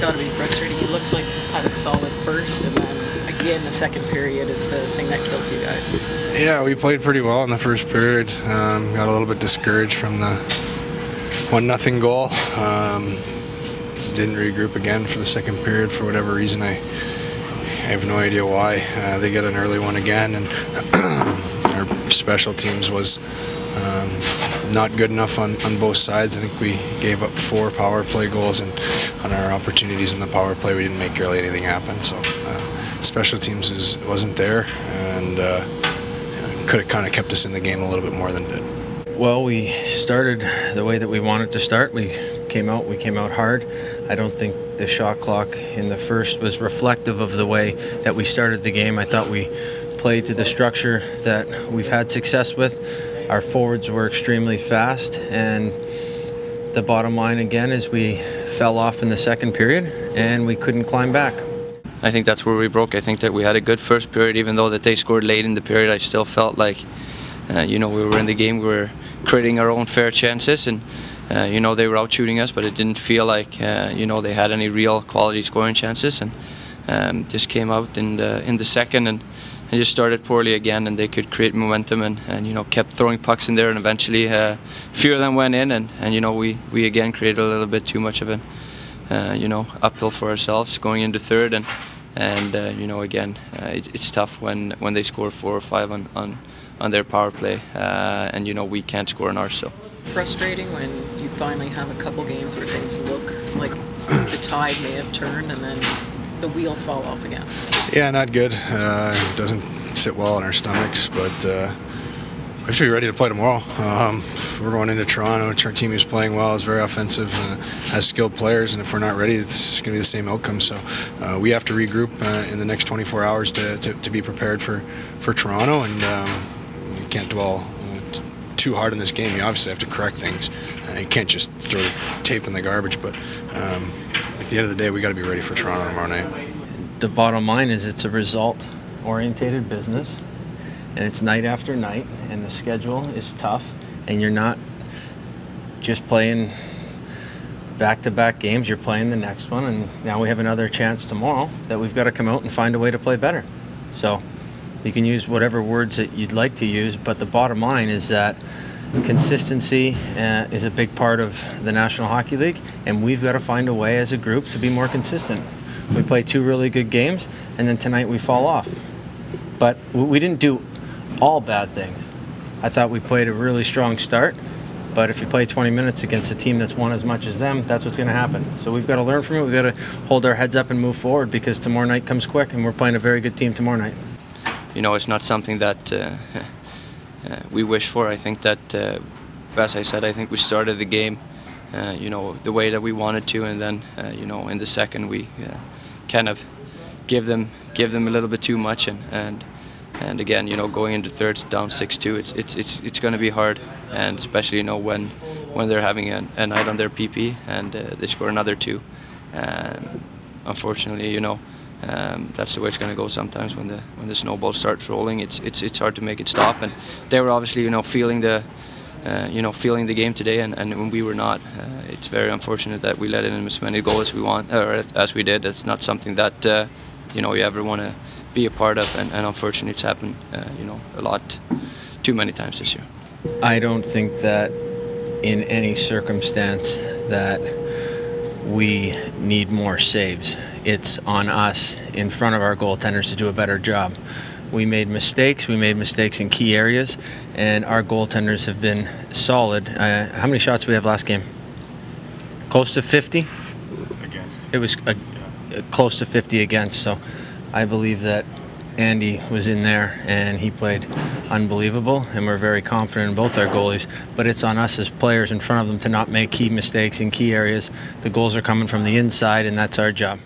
got to be frustrating. It looks like you had a solid first, and then again the second period is the thing that kills you guys. Yeah, we played pretty well in the first period. Got a little bit discouraged from the 1-0 goal. Didn't regroup again for the second period for whatever reason. I have no idea why. They get an early one again, and our special teams was not good enough on both sides. I think we gave up 4 power play goals, and on our opportunities in the power play we didn't make really anything happen. So special teams wasn't there, and could have kind of kept us in the game a little bit more than it did. Well, we started the way that we wanted to start. We came out hard. I don't think the shot clock in the first was reflective of the way that we started the game. I thought we played to the structure that we've had success with. Our forwards were extremely fast, and the bottom line again is we fell off in the second period and we couldn't climb back. I think that's where we broke. I think that we had a good first period, even though that they scored late in the period. I still felt like we were in the game, we were creating our own fair chances, and they were out shooting us, but it didn't feel like they had any real quality scoring chances, and just came out in the second and just started poorly again, and they could create momentum and kept throwing pucks in there, and eventually a few of them went in, and we again created a little bit too much of an uphill for ourselves going into third, and again it's tough when they score 4 or 5 on their power play, and we can't score on ours. So frustrating when you finally have a couple games where things look like the tide may have turned and then the wheels fall off again. Yeah, not good. It doesn't sit well in our stomachs, but we have to be ready to play tomorrow. We're going into Toronto. Our team is playing well, is very offensive, has skilled players, and if we're not ready, it's going to be the same outcome. So we have to regroup in the next 24 hours to be prepared for Toronto, and you can't dwell too hard in this game. You obviously have to correct things. You can't just throw tape in the garbage, but at the end of the day, we got to be ready for Toronto tomorrow night. The bottom line is it's a result-orientated business, and it's night after night, and the schedule is tough, and you're not just playing back-to-back games, you're playing the next one, and now we have another chance tomorrow that we've got to come out and find a way to play better. So you can use whatever words that you'd like to use, but the bottom line is that consistency is a big part of the National Hockey League, and we've got to find a way as a group to be more consistent. We play 2 really good games, and then tonight we fall off. But we didn't do all bad things. I thought we played a really strong start, but if you play 20 minutes against a team that's won as much as them, that's what's going to happen. So we've got to learn from it. We've got to hold our heads up and move forward, because tomorrow night comes quick, and we're playing a very good team tomorrow night. It's not something that we wish for. I think that, as I said, I think we started the game the way that we wanted to, and then in the second we kind of give them a little bit too much, and again going into thirds down 6-2, it's going to be hard, and especially when they're having a night on their PP and they score another 2. Unfortunately, that's the way it's going to go sometimes when the snowball starts rolling. It's hard to make it stop, and they were obviously feeling the game today, and when we were not. It's very unfortunate that we let in as many goals as we did. It's not something that you ever want to be a part of, and unfortunately it's happened a lot too many times this year. I don't think that in any circumstance that we need more saves. It's on us in front of our goaltenders to do a better job. We made mistakes. We made mistakes in key areas, and our goaltenders have been solid. How many shots did we have last game? Close to 50? Against. It was close to 50 against, so I believe that Andy was in there and he played unbelievable, and we're very confident in both our goalies, but it's on us as players in front of them to not make key mistakes in key areas. The goals are coming from the inside, and that's our job.